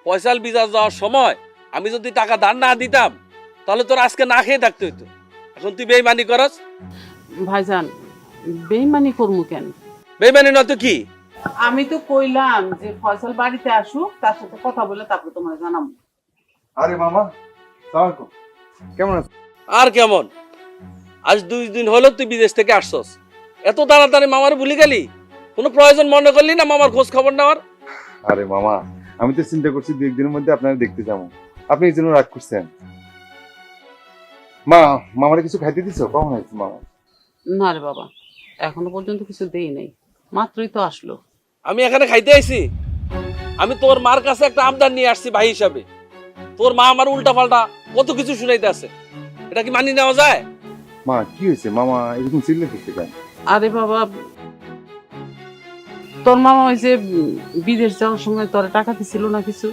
ফয়সাল বিদেশ যাওয়ার সময় আমি যদি টাকা ধার না দিতাম তাহলে তোর আজকে না খেয়ে থাকতে হইতো। এখন তুই বেইমানি করস। ভাইজান, বেইমানি করবো কেন? বেইমানি না তো কি? আমি তো কইলাম যে ফয়সাল বাড়িতে আসুক, তার সাথে কথা বলে তারপর তোমার জানাবো। আরে মামা, সালাম আলাইকুম। কেমন আছেন? আর কেমন? আজ 2 দিন হলো তুই বিদেশ থেকে আসছস, এত তাড়াতাড়ি মামার ভুলে গেলি? কোনো প্রয়োজন মনে করলি না মামার খোঁজ খবর নেওয়ার? আরে মামা, আমি তো চিন্তা করছি 2 একদিনের মধ্যে আপনারা দেখতে যাবো। আপনি এই জন্য রাগ করছেন। মা, মামারে কিছু খাইতে দিছো? কখন হয়েছে মামা? না রে বাবা, এখনো পর্যন্ত কিছু দেই নাই, মাত্রই তো আসলো। আমি এখানে খাইতে আইছি? আমি তোর মার কাছে একটা আবদার নিয়ে আসছি ভাই হিসাবে। তোর মা আমার উল্টা পাল্টা কত কিছু শুনাইতে আছে, এটা কি মানি নেওয়া যায়? মা, কি হয়েছে? মামা এরকম চিল্লাইতেছে কেন? আরে বাবা, তোর মামা ওই যে বিদেশ যাওয়ার সময় তোর টাকা দিছিল না কিছু?